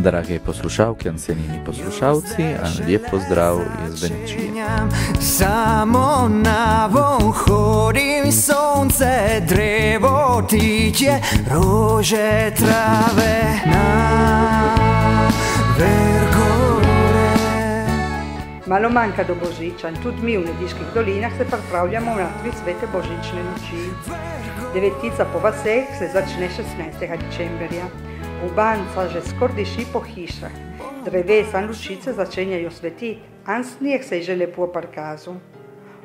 Drage poslušalke, cenjeni poslušalci, lijep pozdrav iz Benečije. Samo navon hodim, sonce, drevo, ptičje, rože, trave na vergore. Malo manjka do Božiča in tudi mi v Nediških dolinah se pripravljamo na 3 svete božične noči. Devetica po vaseh se začne 16. decembrja. V banca že skoraj diši po hišah. Drevesa in lučice začenjajo svetiti, a snijeg se je že lepo prikazal.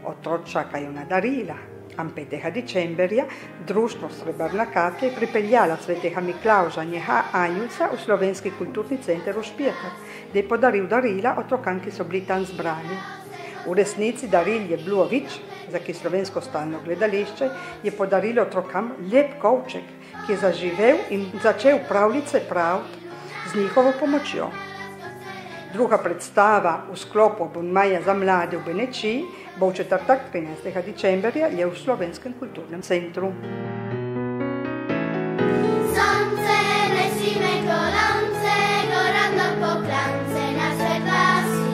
Otroci čakajo na darila. 5. decembrja društvo Srebrna katlja je pripeljala svetega Miklavža Njeha Anjulca v Slovenski kulturni center v Špirkah, da je podaril darila otrokom, ki so bili tam zbrani. V resnici daril je bilo več, za ki slovensko stalno gledališče je podarilo otrokom lep kovček, ki je zaživel in začel pravljice praviti z njihovo pomočjo. Druga predstava v sklopu abonmaja za mlade v Benečiji bo v četrtek 13. decembrja je v Slovenskem kulturnem centru. Sonce, nesi me kolonce, gorando po klance na svet vasi.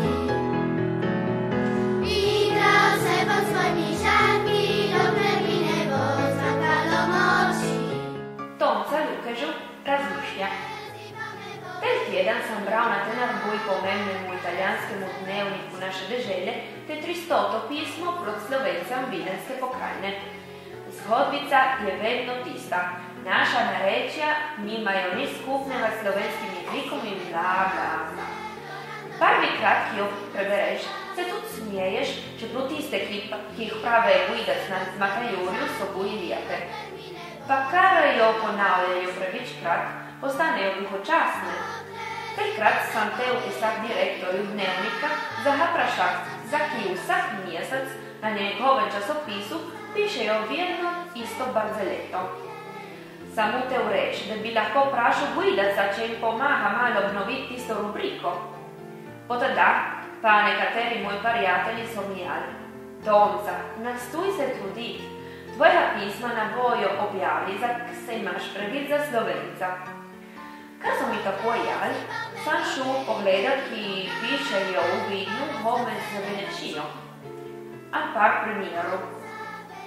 Igral se bo svoj mišaki, dokler mi nebo zmakalo moči. Tonca Lukežu razmišlja. Tel tjedan sam bral na tenarboj pomembnemu italijanskemu dnevniku naše dežele te 300. pismo proti Slovencem Vilenske pokrajine. Zgodbica je vedno tista. Naša narečja nimajo ni skupnega s slovenskim jezikom in bla bla bla. Prvikrat, ki jo prebereš, se tudi smiješ, čeprav tiste, ki jih prave Guidac na Zmakajurju, so bojilijape. Pa kar jo ponavljajo previčkrat, postanejo gluhočasne. Takrat sam te upisak direktorju dnevnika zahaprašak, za ki vsak mesec na njegovem časopisu pišejo vedno isto barzeleto. Samo te ureč, da bi lahko vprašal Guidaca, če jim pomaga malo obnoviti tisto rubriko. Potada pa nekateri moji prijatelji so mijali. Tonca, nastuj se truditi. Tvoja pisma na bojo objavili, za se imaš previd za Slovenca. Kar so mi tako jali, sam šel pogledat, ki pišejo v Vidnu Homec za Benečijo. A par primerov.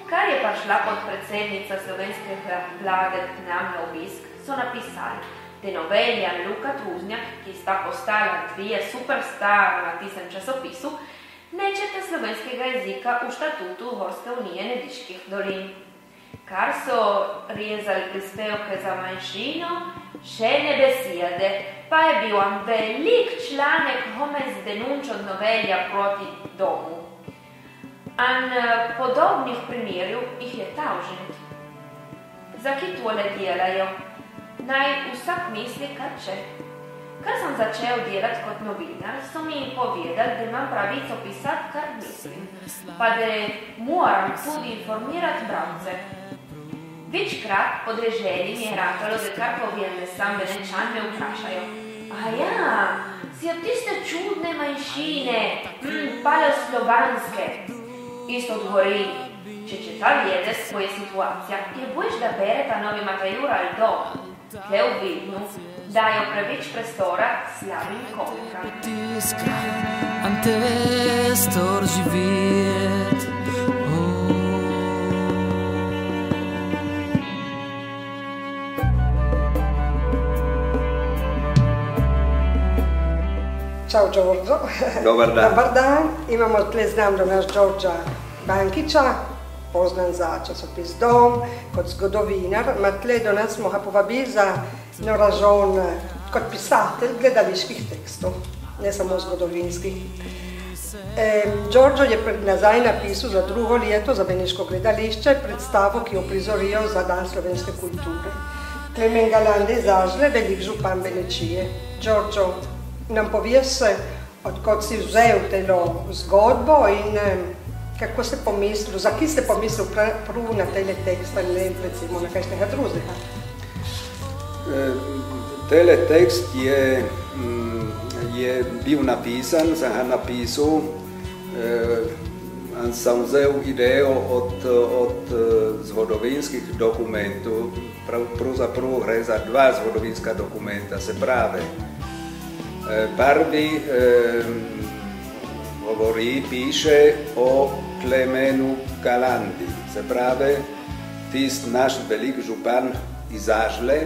Kar je pa šla podpredsednica slovenske vlade k nam na obisk, so napisali, da Novelja in Luka Truznjak, ki sta postala 2 superstar na tistem časopisu, nečete slovenskega jezika v štatutu Horske unije Nediških dolin. Kar so rezali prispevke za manjšino, še ne besede, pa je bil velik članek Homec denunč od Novelja proti domu. An podobnih primerjev jih je tavžent. Za ki tole delajo? Naj vsak misli, kar če. Kar sem začel delati kot novinar, so mi povedali, da imam pravico pisati, kar mislim, pa da moram tudi informirati bralce. Večkrat po deželi mi je ratalo, da kar povem, da sam Benečan me vprašajo. A ja, si od tiste čudne manjšine, paleoslovanske. Isto odgovori, če ta vede svoje situacija, je boljš, da bereta novi Matajur ali dom. Tle v Vidnu dajo preveč prestora slavim komikam. Čau, Đorđo. Dobar dan. Dobar dan. Imamo tle znam do naš Đorđa Bankića, poznan za časopis Dom, kot zgodovinar. Ma tle do nas smo ga povabili za naražon kot pisatelj gledaliških tekstov, ne samo zgodovinskih. Đorđo je nazaj napisal za 2. leto za Beneško gledališče predstavo, ki jo prizorijo za Dan slovenske kulture. Klemen Galande Zažle, velik župan Benečije. Đorđo, nam poviješ se, odkot si vzel telo zgodbo in kako se pomislil, za ki se pomislil prav na tele teksta, ne recimo na kakšnega drugega? Tele tekst je bil napisan, sem ga napisal, sem vzel idejo od zgodovinskih dokumentov, pravzaprav gre za 2 zgodovinska dokumenta, se pravi, Prvi piše o Klemenu Galandi, se pravi, tist naš velik župan iz Ažle,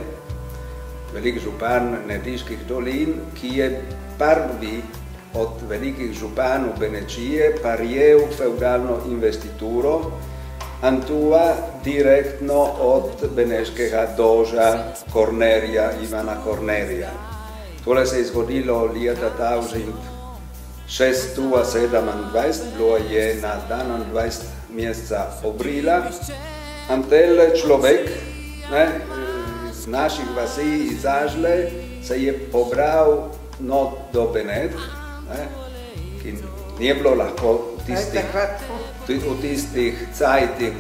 velik župan Nediških dolin, ki je prvi od velikih županov Benečije parjel feudalno investituro Antua direktno od beneškega doža Kornerija, Ivana Kornerija. Tole se je zgodilo leta 1627, bilo je na 21. meseca Obrila. Antel človek iz naših vasi, iz Ažle, se je pobral do Benetk, ki ni bilo lahko v tistih cajtih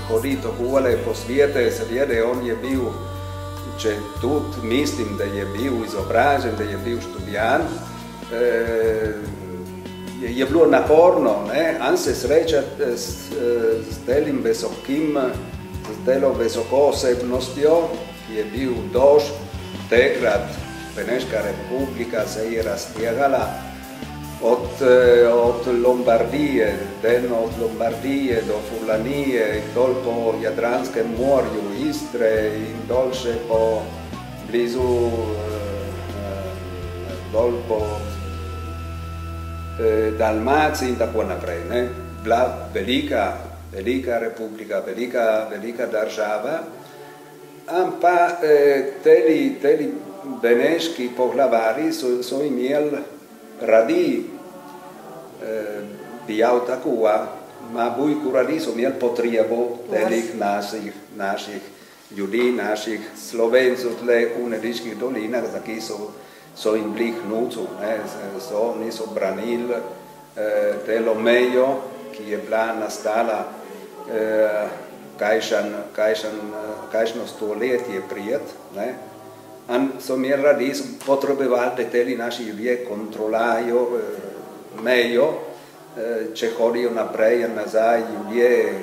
hoditi okoli po svijetu, seveda on je bil, če tudi mislim, da je bil izobražen, da je bil študijan, je bilo naporno, on se sreča s telim telo visoko osebnostjo, ki je bil dož, takrat Beneška republika se je raztegala od Lombardije, od Lombardije do Furlanije in dol po Jadranskem morju, Istre in dol še po blizu, dol po Dalmaciji in tako naprej. Bila velika republika, velika država, ampak teli beneški poglavari so imeli radi bijav takova, ma bujku radi so imeli potrebo telih naših ljudi, naših Slovencov tle v Nediških dolinah, za ki so jim bili hnucu, niso branili telo mejo, ki je bila nastala kajšno stoletje prijet, so imeli radi, so potrebovali, da teli naši ljudje kontrolajo mejo, če hodijo naprej in nazaj ljudje,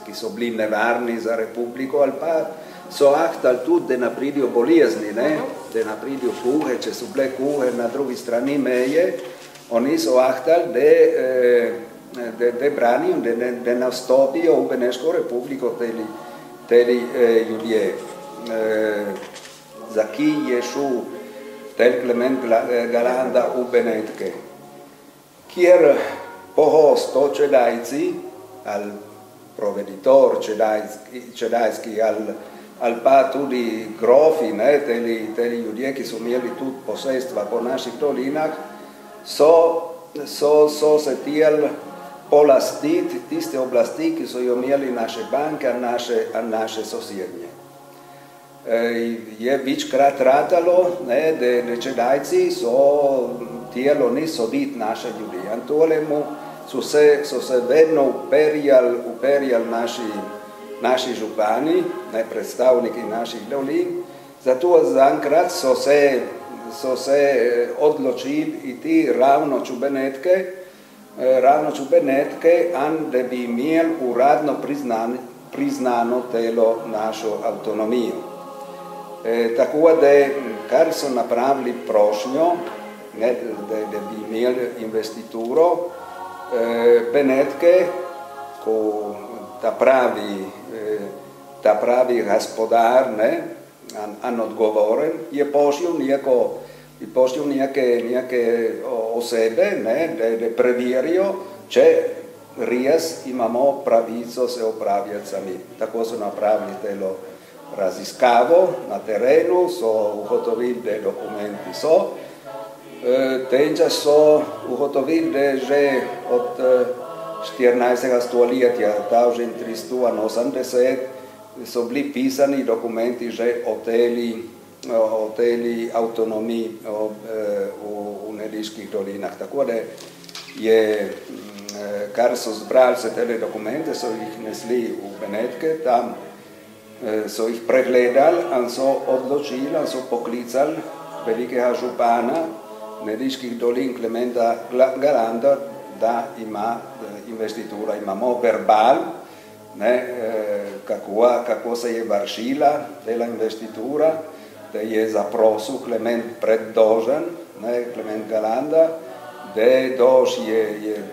ki so bili nevarni za republiko, ali pa so ahtali tudi, da napridijo bolezni, da napridijo kuhe, če so bile kuhe na drugi strani meje, oni so ahtali, da branijo, da nastopijo v Beneško republiko teli ljudje. Za ki je šel tel Klement Galanda v Benetke, kjer pohosto čedajci, ali proveditor čedajski, ali pa tudi grofi, teli ljudje, ki so imeli tudi posestva po naših dolinah, so se htjeli polastiti tiste oblasti, ki so jo imeli naše banke in naše sosednje. Je večkrat ratalo, da čedajci so htjelo ni soditi naše ljudi. In tolemu so se vedno uperjali naši župani, predstavniki naših dolin, zato zaenkrat so se odločili iti ravno v Benetke, da bi imeli uradno priznano telo našo avtonomijo. Tako da, kar so napravili prošnjo, da bi imeli investituro, Benetke, ko ta pravi gospodar, odgovoren, je pošljal neke osebe, da preverijo, če res imamo pravico se opravljati sami. Tako so napravili telo raziskavo na terenu, so ugotovili, da dokumenti so. Tenčas so ugotovili, da že od 14. stoletja, 1380, so bili pisani dokumenti že o teli avtonomiji v Nediških dolinah. Tako da je, kar so zbrali se tele dokumente, so jih nesli v Benetke, tam so jih pregledali in so odločili in so poklicali velikega župana Nediških dolin Klementa Galanda, da ima investitura. Imamo verbal, kako se je vršila tela investitura, da je zaprosil Klement pred dožen Klement Galanda, da dož je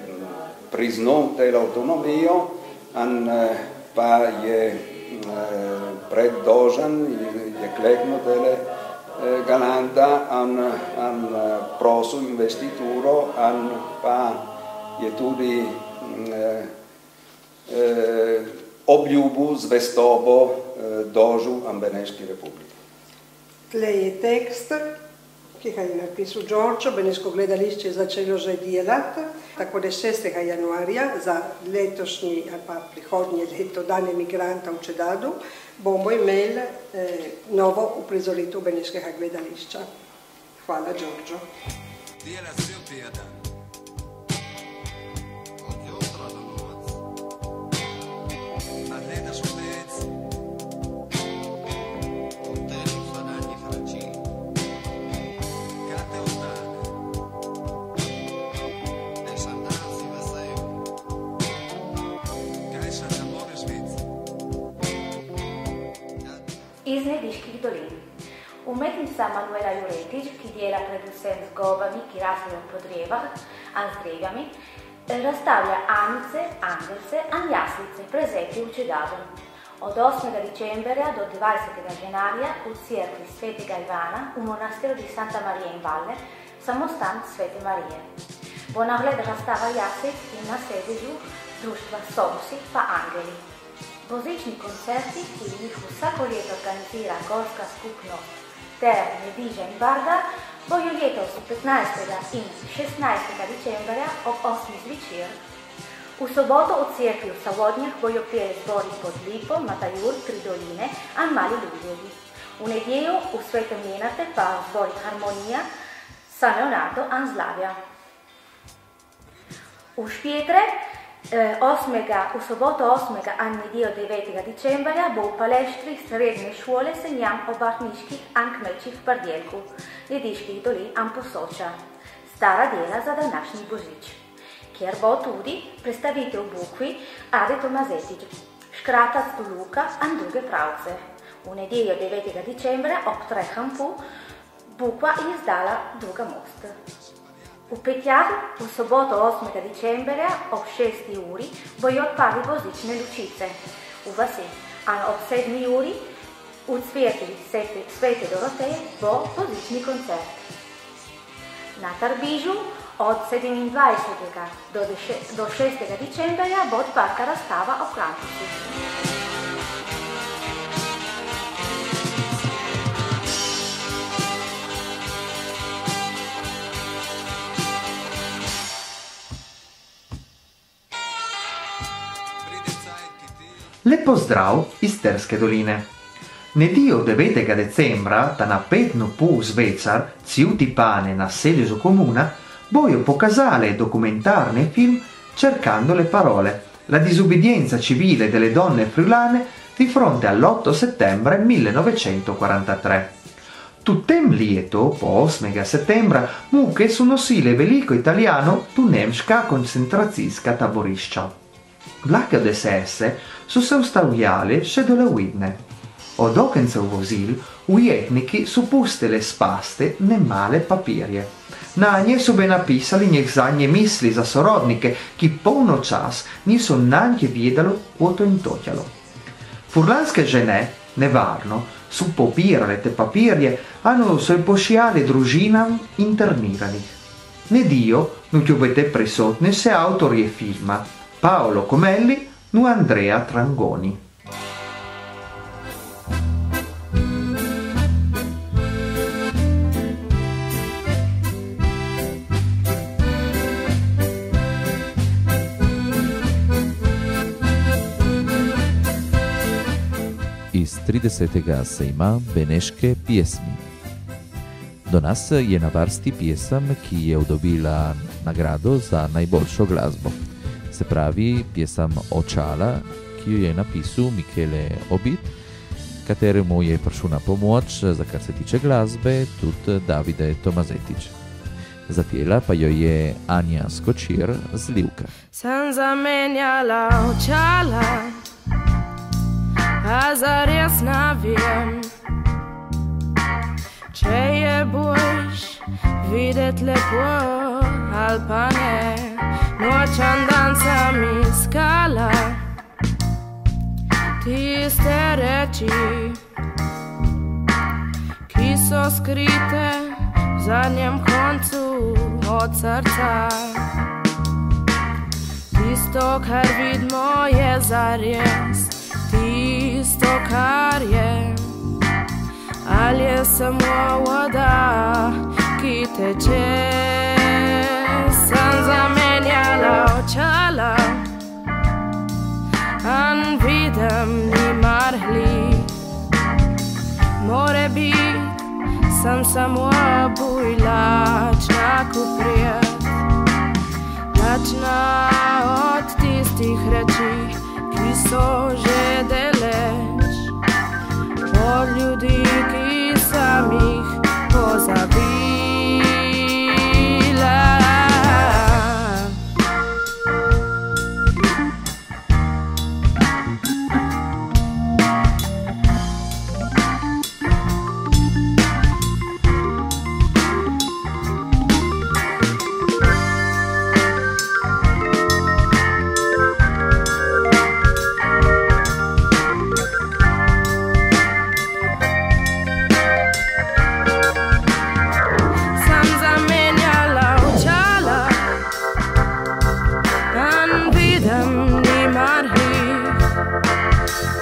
priznal telo avtonomijo, pa je predolžen, je kleknil tele Galanda, prosil investituro, pa je tudi obljubil zvestobo dožu Beneški republiki. Tle je tekst, ki ga je napisal Đorđo. Beneško gledališče je začelo že delati, tako da 6. januarja za letošnji ali pa prihodnje leto, dan emigranta v Čedadu, bomo imeli novo uprizoritev Beneškega gledališča. Hvala, Đorđo. Iz Nediških dolin. Umetnica Manuela Juretić, ki dela predvsem z gobami, ki rastejo po drevah, a z drevami, razstavlja anice, angelse in jaslice, prezeti v Čedadu. Od 8. decembra do 20. januarja v cerkvi Svetega Ivana v monasteru di Santa Maria in Valle, samostan Svete Marije. Bo nagled razstava jaslic in na sedežu društva Somusi pa Angeli. Božični koncerti, ki jih vsako leto organizira gorska skupnost ter Nediža in Barda, bojo letos 15. in 16. decembra ob 8. zvečer. V soboto v cerkvi v Savodnjah bojo peli zbori pod Lipo, Matajur, Tri doline in Mali Ljudjevi. V nedeljo v Svetem Nenate pa zbori Harmonija, San Leonardo in Zlavja. V Špjetre v soboto 8. in nedeljo 9. decembra bo v paleštri srednje šole senjam obrtniških in kmečjih pridelkov Nediških dolin in Posočja, stara dela za današnji Božič, kjer bo tudi predstavitev bukvi Ade Tomazetić, škratac do Luka in druge pravce. V nedeljo 9. decembra ob 3:30 bukva je izdala Druga most. V Petjah v soboto 8. decembra ob 6. uri bojo odpali božične lučice v vasi, a ob 7. uri v cveti Svete Doroteje bo božični koncert. Na Trbižu od 27. do 6. decembra bo odprta razstava o Krampusu. Lep pozdrav iz Terske doline. Nedeljo 9. decembra, ta na 5:30 zvečer, Ciuti Pane na sedežu comuna, bojo pokazale dokumentarni film Cercando le parole, la disobbedienza civile delle donne friulane di fronte all'8 settembre 1943. Tuttem lieto, po 8. setembra, muke su nosile veliko italiano tu nemška koncentracijska taborišča. Vlake od SS su se ustavljale še do Lewidne. Od okencev vozil ujetniki su pustile spaste nemale papirje. Na nje su be napisali njih zadnje misli za sorodnike, ki polno čas niso nanjke vedelo, kvoto jim točalo. Furlanske žene, nevarno, su pobirale te papirje, hanno so jih pošiljali družinam interniranih. Nedio, nuti obete prisotne se autorje filma, Paolo Comelli nu Andrea Trangoni. Iz 30. sejma Beneške pjesmi. Do nas je na vrsti pjesem, ki je dobila nagrado za najboljšo glasbo. Se pravi, pjesem Očala, ki jo je napisal Michele Obid, kateremu je prišel na pomoč, za kar se tiče glasbe, tudi Davide Tomazetić. Zapela pa jo je Anja Skočir z Livka. Sem zamenjala očala, a zares ne vem, če je boljš vidjet lepo Alpane, noćan dan sam iskala tiste reči ki so skrite v zadnjem koncu od srca. Tisto, kar vidimo, je zares tisto, kar je. Ali je samo voda, ki teče. Sem zamenjala očala, an vidim ni marhli. More bit, sem samo bujlačna kuprijat. Lačna od tistih reči, ki so že deleč. Od ljudi, ki sem jih pozabila.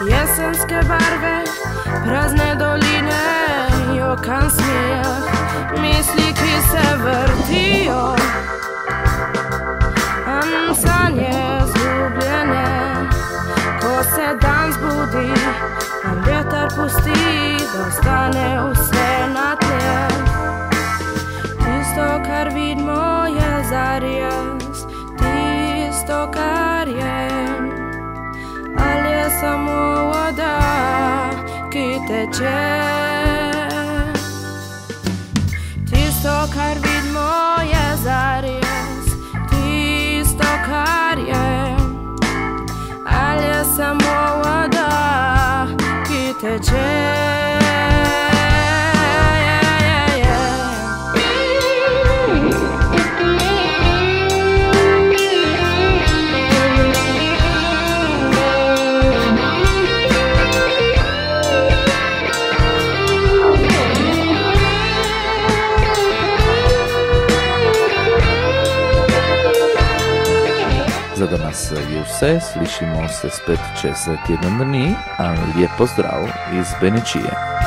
Jesenske barve, prazne doline, jokan smijeh, misli, ki se vrtijo. Sanje zgubljene, ko se dan zbudi, vjetar pusti, da ostane vse na tleh. Tisto, kar vidimo, je zares, tisto, kar je. Ali je samo voda, ki teče. Tisto, kar vidimo, je zares tisto, kar je. Ali je samo voda, ki teče. Za danas je vse, slišimo se spet čez tjedan dni, a lijep pozdrav iz Benečije.